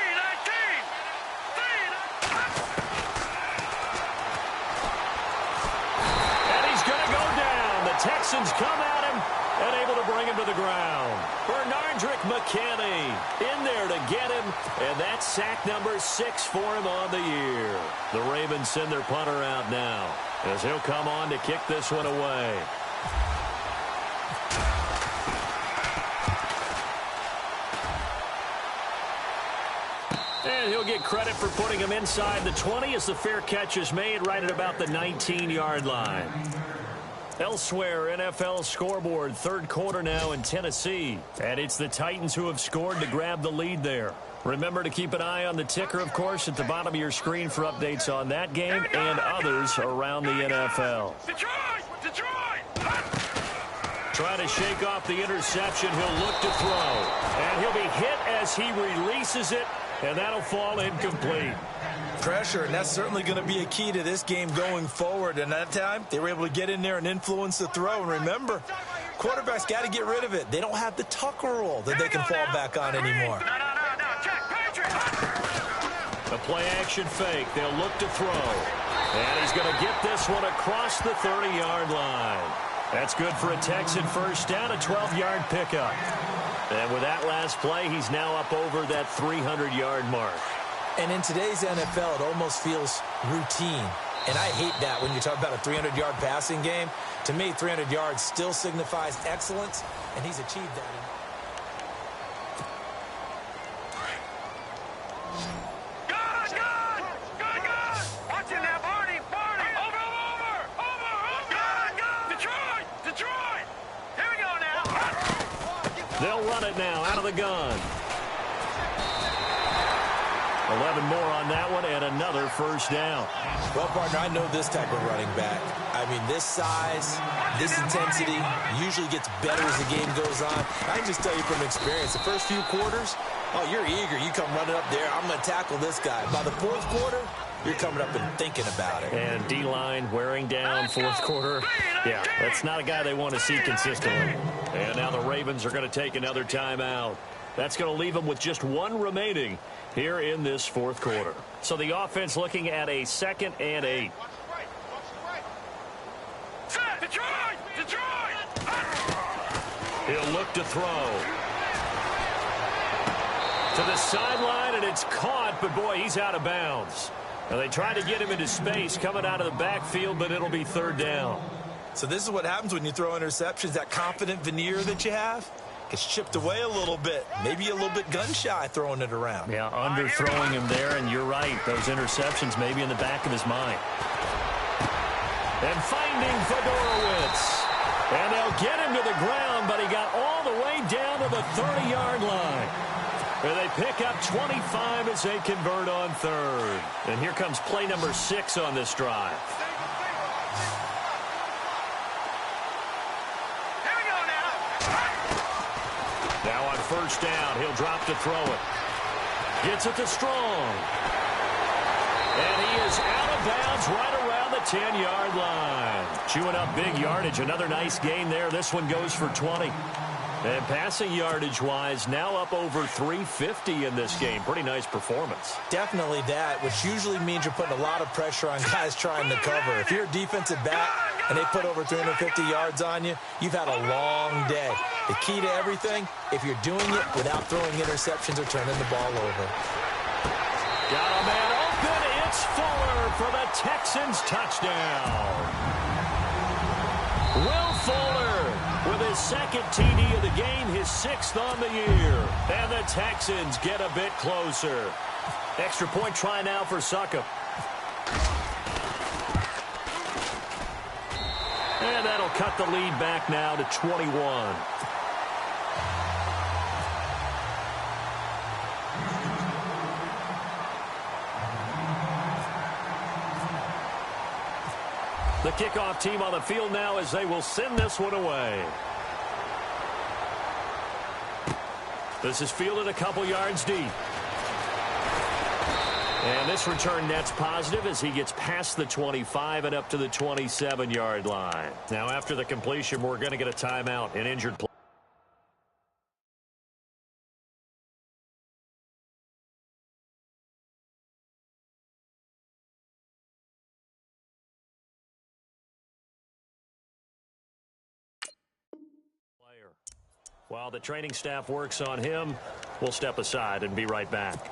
And he's going to go down. The Texans come at him and able to bring him to the ground. Bernardrick McKinney in there to get him, and that's sack number 6 for him on the year. The Ravens send their punter out now as he'll come on to kick this one away. And he'll get credit for putting him inside the 20 as the fair catch is made right at about the 19-yard line. Elsewhere, NFL scoreboard, 3rd quarter now in Tennessee. And it's the Titans who have scored to grab the lead there. Remember to keep an eye on the ticker, of course, at the bottom of your screen for updates on that game and others around the NFL. Detroit! Trying to shake off the interception, he'll look to throw. And he'll be hit as he releases it, and that'll fall incomplete. Pressure, and that's certainly going to be a key to this game going forward. And that time, they were able to get in there and influence the throw. And remember, quarterbacks got to get rid of it. They don't have the tucker roll that they can fall back on anymore. No, check, Patriot. A play-action fake. They'll look to throw. And he's going to get this one across the 30-yard line. That's good for a Texan first down, a 12-yard pickup. And with that last play, he's now up over that 300-yard mark. And in today's NFL, it almost feels routine. And I hate that when you talk about a 300-yard passing game. To me, 300 yards still signifies excellence, and he's achieved that. Good. Watch it now, Barney. Over. Good. Detroit. Here we go now. They'll run it now out of the gun. 11 more on that one, and another first down. Well, partner, I know this type of running back. I mean, this size, this intensity usually gets better as the game goes on. I can just tell you from experience, the first few quarters, oh, you're eager. You come running up there, I'm going to tackle this guy. By the 4th quarter, you're coming up and thinking about it. And D-line wearing down 4th quarter. Yeah, that's not a guy they want to see consistently. And now the Ravens are going to take another timeout. That's going to leave them with just 1 remaining here in this 4th quarter. So the offense looking at a 2nd and 8. Detroit! He'll look to throw. To the sideline, and it's caught, but boy, he's out of bounds. Now they try to get him into space coming out of the backfield, but it'll be 3rd down. So this is what happens when you throw interceptions. That confident veneer that you have gets chipped away a little bit. Maybe a little bit gun-shy throwing it around. Yeah, underthrowing him there, and you're right. Those interceptions may be in the back of his mind. And finding Fedorowicz. And they'll get him to the ground, but he got all the way down to the 30-yard line. And they pick up 25 as they convert on 3rd. And here comes play number 6 on this drive. Now on first down, he'll drop to throw it. Gets it to Strong. And he is out of bounds right around the 10-yard line. Chewing up big yardage. Another nice gain there. This one goes for 20. And passing yardage-wise, now up over 350 in this game. Pretty nice performance. Definitely that, which usually means you're putting a lot of pressure on guys trying to cover. If you're a defensive back and they put over 350 yards on you, you've had a long day. The key to everything, if you're doing it without throwing interceptions or turning the ball over. Got a man open. It's Fuller for the Texans touchdown. Will Fuller with his 2nd TD of the game, his 6th on the year. And the Texans get a bit closer. Extra point try now for Succop. And that'll cut the lead back now to 21. The kickoff team on the field now as they will send this one away. This is fielded a couple yards deep. And this return net's positive as he gets past the 25 and up to the 27-yard line. Now, after the completion, we're going to get a timeout, an injured player. While the training staff works on him, we'll step aside and be right back.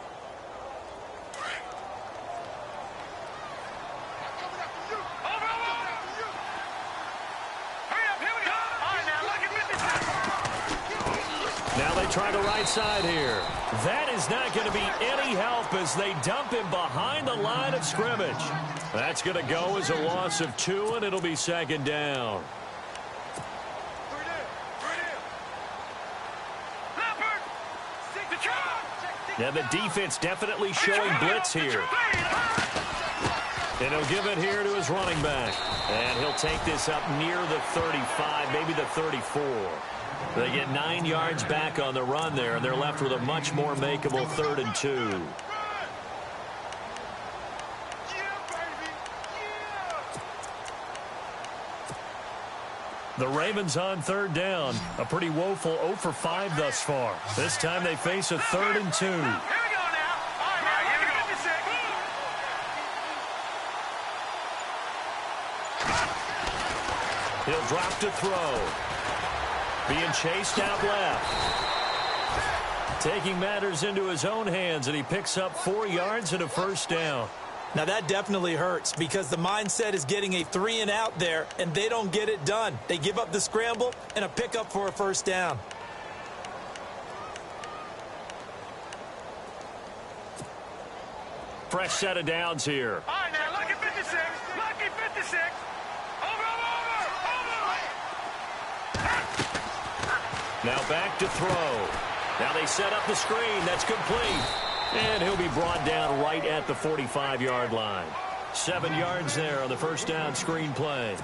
Now they try the right side here. That is not going to be any help as they dump him behind the line of scrimmage. That's going to go as a loss of 2, and it'll be second down. Now the defense definitely showing blitz here. And he'll give it here to his running back. And he'll take this up near the 35, maybe the 34. They get 9 yards back on the run there, and they're left with a much more makeable 3rd and 2. The Ravens on 3rd down. A pretty woeful 0 for 5 thus far. This time they face a 3rd and 2. He'll drop to throw. Being chased out left. Taking matters into his own hands, and he picks up 4 yards and a first down. Now, that definitely hurts because the mindset is getting a 3 and out there, and they don't get it done. They give up the scramble and a pickup for a first down. Fresh set of downs here. All right, now, lucky 56. Lucky 56. Over. Now back to throw. Now they set up the screen. That's complete. And he'll be brought down right at the 45-yard line. 7 yards there on the first down screen play.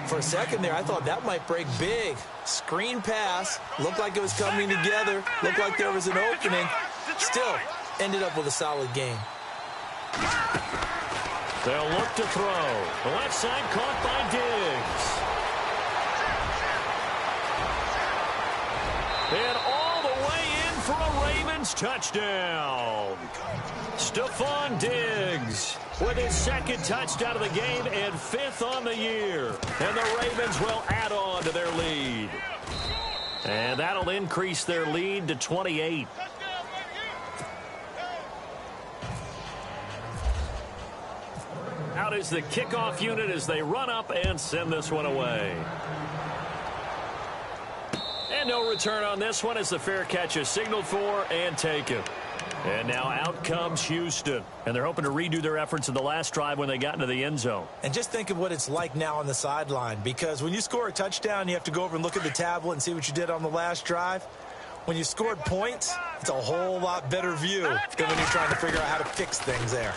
For a second there, I thought that might break big. Screen pass. Looked like it was coming together. Looked like there was an opening. Still, ended up with a solid game. They'll look to throw. The left side caught by Diggs. And all the way in for a Ravens touchdown. Stephon Diggs with his 2nd touchdown of the game and 5th on the year. And the Ravens will add on to their lead. And that'll increase their lead to 28. Out is the kickoff unit as they run up and send this one away. And no return on this one as the fair catch is signaled for and taken. And now out comes Houston. And they're hoping to redo their efforts in the last drive when they got into the end zone. And just think of what it's like now on the sideline, because when you score a touchdown, you have to go over and look at the tablet and see what you did on the last drive. When you scored points, it's a whole lot better view than when you're trying to figure out how to fix things there.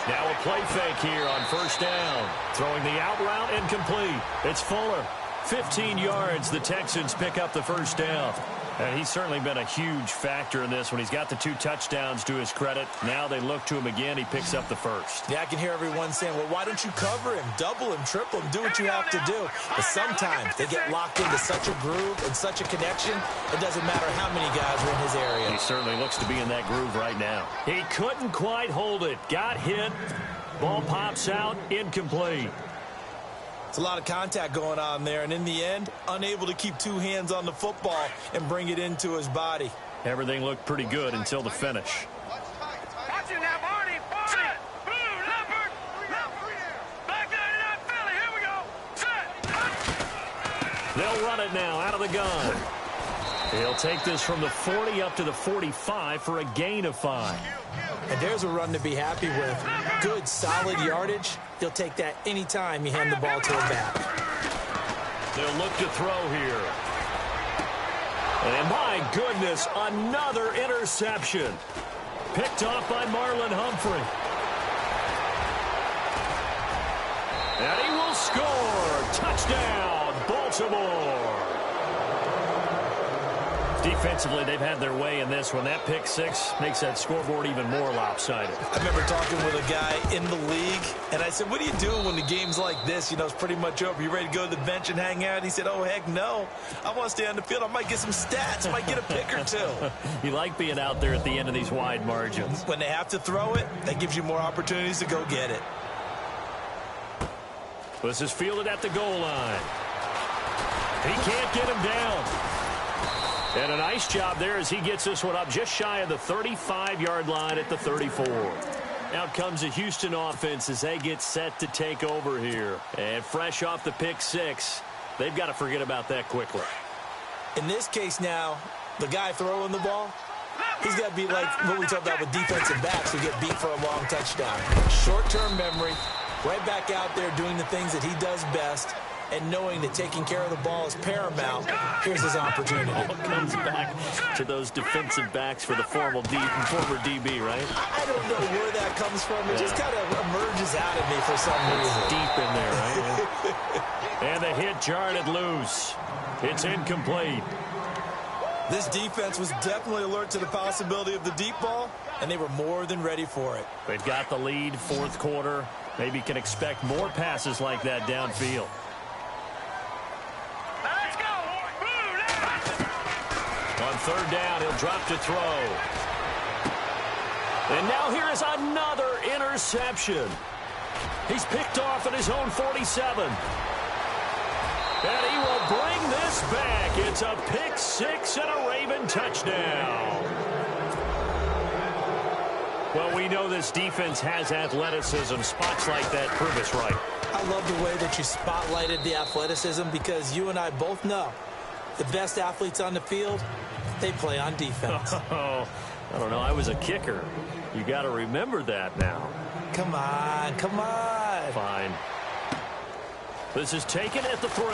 Now a play fake here on first down. Throwing the out route incomplete. It's Fuller. 15 yards. The Texans pick up the first down. And he's certainly been a huge factor in this when he's got the 2 touchdowns to his credit. Now they look to him again. He picks up the first. Yeah, I can hear everyone saying, well, why don't you cover him, double him, triple him, do what you have to do. But sometimes they get locked into such a groove and such a connection, it doesn't matter how many guys are in his area. He certainly looks to be in that groove right now. He couldn't quite hold it. Got hit. Ball pops out. Incomplete. It's a lot of contact going on there, and in the end, unable to keep 2 hands on the football and bring it into his body. Everything looked pretty good until the finish. Watch it now, Barney. Set. Boom, Leopard. Back 99 Philly. Here we go. Set. They'll run it now out of the gun. He'll take this from the 40 up to the 45 for a gain of 5. And there's a run to be happy with. Good, solid yardage. He'll take that anytime you hand the ball to him back. They'll look to throw here. And my goodness, another interception. Picked off by Marlon Humphrey. score. Touchdown, Baltimore. Defensively, they've had their way in this one. That pick six makes that scoreboard even more lopsided. I remember talking with a guy in the league, and I said, what are you doing when the game's like this? You know, it's pretty much over. You ready to go to the bench and hang out? He said, oh, heck no. I want to stay on the field. I might get some stats. I might get a pick or two. You like being out there at the end of these wide margins. When they have to throw it, that gives you more opportunities to go get it. This is fielded at the goal line. He can't get him down. And a nice job there as he gets this one up just shy of the 35-yard line at the 34. Out comes the Houston offense as they get set to take over here. And fresh off the pick six, they've got to forget about that quickly. In this case now, the guy throwing the ball, he's got to be like what we talked about with defensive backs who get beat for a long touchdown. Short-term memory, right back out there doing the things that he does best, and knowing that taking care of the ball is paramount. Here's his opportunity. All comes back to those defensive backs for the former DB, right? I don't know where that comes from. It just kind of emerges out of me for some reason. Deep in there, right? And the hit jarred it loose. It's incomplete. This defense was definitely alert to the possibility of the deep ball, and they were more than ready for it. They've got the lead, fourth quarter. Maybe can expect more passes like that downfield. On third down, he'll drop to throw. And now here is another interception. He's picked off at his own 47. And he will bring this back. It's a pick six and a Raven touchdown. Well, we know this defense has athleticism. Spots like that prove us right. I love the way that you spotlighted the athleticism because you and I both know the best athletes on the field, they play on defense. Oh, I don't know. I was a kicker. You got to remember that now. Come on, come on. Fine. This is taken at the 3.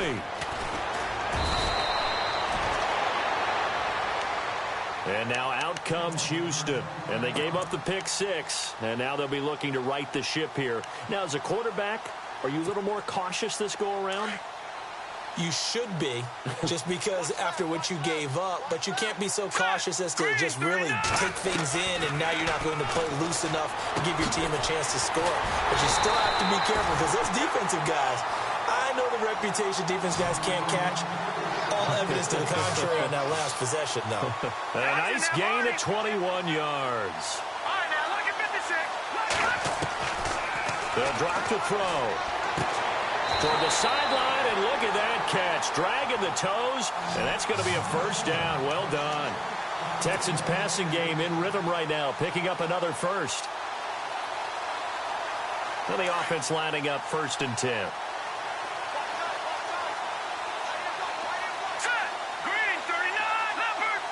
And now out comes Houston. And they gave up the pick six. And now they'll be looking to right the ship here. Now, as a quarterback, are you a little more cautious this go-around? You should be, just because after what you gave up, but you can't be so cautious as to just really take things in, and now you're not going to play loose enough to give your team a chance to score. But you still have to be careful because those defensive guys, I know the reputation defense guys can't catch. All evidence to the contrary on that last possession, though. A nice gain at 21 yards. All right, now look at 56. They'll drop to throw. Toward the sideline, and look at that catch. Dragging the toes, and that's going to be a first down. Well done. Texans passing game in rhythm right now, picking up another first. And the offense lining up 1st and 10. Set. Green, 39. Leopard.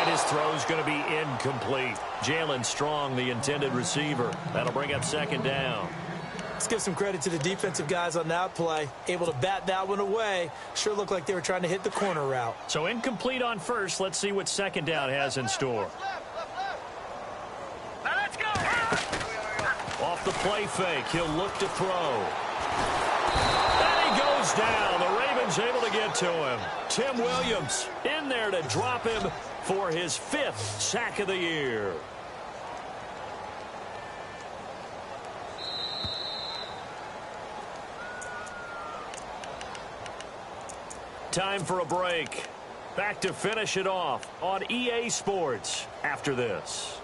And his throw's going to be incomplete. Jalen Strong, the intended receiver. That'll bring up 2nd down. Let's give some credit to the defensive guys on that play. Able to bat that one away. Sure looked like they were trying to hit the corner route. So incomplete on first. Let's see what 2nd down has in store. Now let's go. Off the play fake, he'll look to throw. And he goes down. The Ravens able to get to him. Tim Williams in there to drop him for his 5th sack of the year. Time for a break. Back to finish it off on EA Sports after this.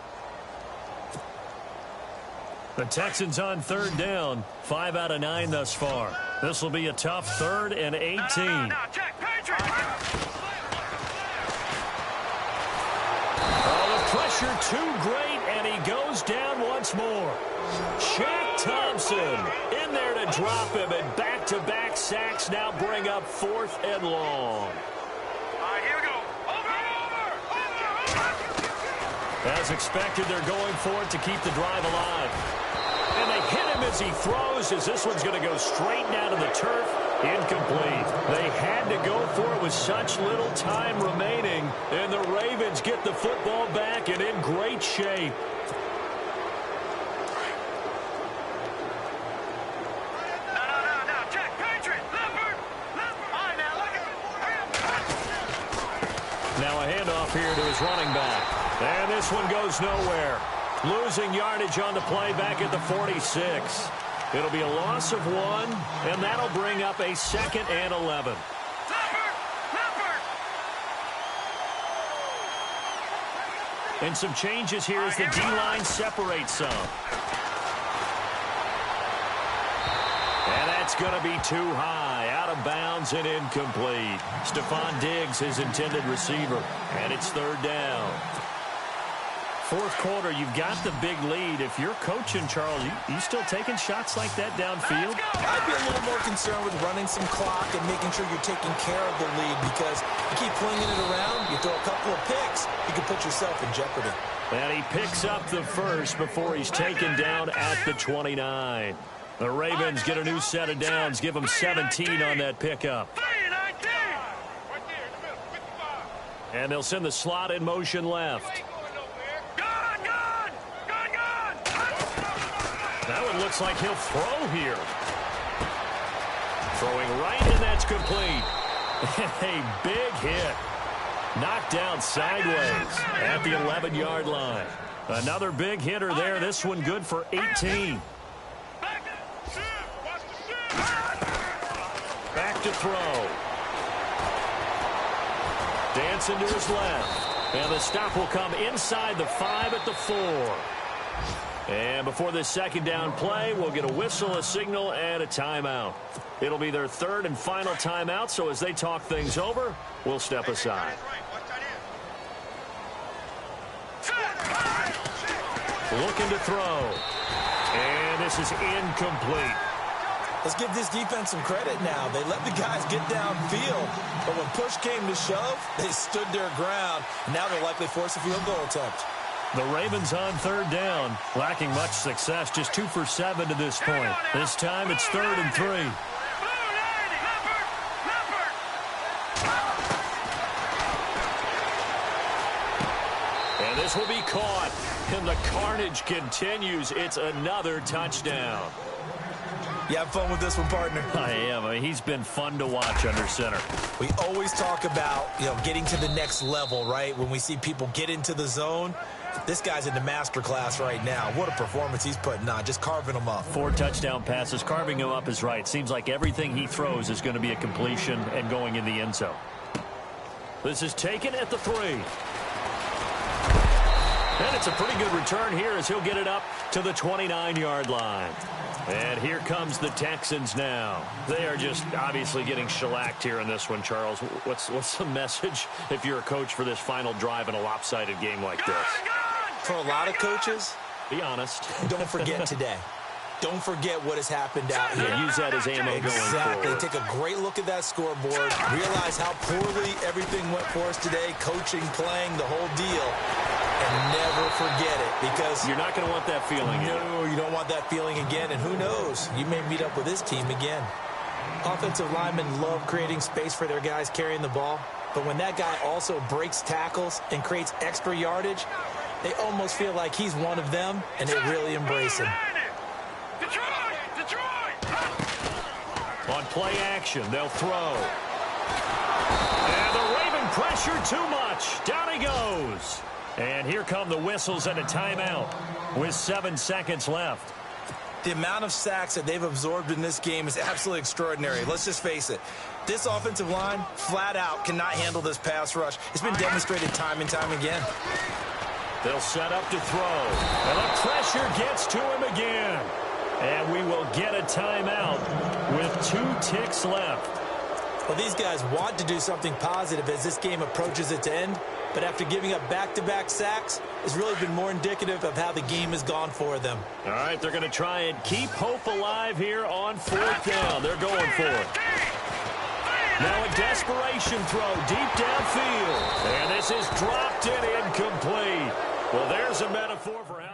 The Texans on 3rd down. 5 out of 9 thus far. This will be a tough 3rd and 18. Now, check. Patriot. Oh, the pressure too great, and he goes down once more. Shaq Thompson in there to drop him, and back-to-back sacks now bring up 4th and long. All right, here we go. Over. As expected, they're going for it to keep the drive alive. And they hit him as he throws, as this one's going to go straight down to the turf. Incomplete. They had to go for it with such little time remaining, and the Ravens get the football back and in great shape. Now a handoff here to his running back. And this one goes nowhere. Losing yardage on the play back at the 46. It'll be a loss of 1, and that'll bring up a 2nd and 11. And some changes here as the D-line separates some. And that's going to be too high, out of bounds and incomplete. Stephon Diggs, his intended receiver, and it's 3rd down. 4th quarter, you've got the big lead. If you're coaching, Charles, you still taking shots like that downfield? I'd be a little more concerned with running some clock and making sure you're taking care of the lead, because you keep flinging it around, you throw a couple of picks, you can put yourself in jeopardy. And he picks up the first before he's taken down at the 29. The Ravens get a new set of downs, give them 17 on that pickup. And they'll send the slot in motion left. That one looks like he'll throw here. Throwing right, and that's complete. A big hit. Knocked down sideways at the 11-yard line. Another big hitter there. This one good for 18. Back to throw. Dancing to his left. And the stop will come inside the 5 at the 4. And before this 2nd down play, we'll get a whistle, a signal, and a timeout. It'll be their 3rd and final timeout, so as they talk things over, we'll step aside. Looking to throw. And this is incomplete. Let's give this defense some credit now. They let the guys get downfield, but when push came to shove, they stood their ground. Now they'll likely force a field goal attempt. The Ravens on 3rd down, lacking much success, just 2 for 7 to this point. This time it's 3rd and 3. And this will be caught, and the carnage continues. It's another touchdown. You have fun with this one, partner? I am. I mean, he's been fun to watch under center. We always talk about, getting to the next level, right? When we see people get into the zone, this guy's in the master class right now. What a performance he's putting on, just carving them up. 4 touchdown passes. Carving him up is right. Seems like everything he throws is going to be a completion and going in the end zone. This is taken at the 3. And it's a pretty good return here as he'll get it up to the 29-yard line. And here comes the Texans now. They are just obviously getting shellacked here in this one, Charles. What's the message if you're a coach for this final drive in a lopsided game like this? For a lot of coaches, be honest. Don't forget today. Don't forget what has happened out here. Yeah, use that as ammo going forward. Take a great look at that scoreboard. Realize how poorly everything went for us today. Coaching, playing, the whole deal. And never forget it, because you're not going to want that feeling. No, you don't want that feeling again. And who knows? You may meet up with this team again. Offensive linemen love creating space for their guys carrying the ball. But when that guy also breaks tackles and creates extra yardage, they almost feel like he's one of them, and they really embrace him. On play action, they'll throw. And the Raven pressure too much. Down he goes. And here come the whistles and a timeout with 7 seconds left. The amount of sacks that they've absorbed in this game is absolutely extraordinary. Let's just face it. This offensive line, flat out, cannot handle this pass rush. It's been demonstrated time and time again. They'll set up to throw. And the pressure gets to him again. And we will get a timeout with 2 ticks left. Well, these guys want to do something positive as this game approaches its end. But after giving up back-to-back sacks, it's really been more indicative of how the game has gone for them. All right, they're going to try and keep hope alive here on 4th down. They're going for it. Now a desperation throw deep downfield. And this is dropped and incomplete. Well, there's a metaphor for how...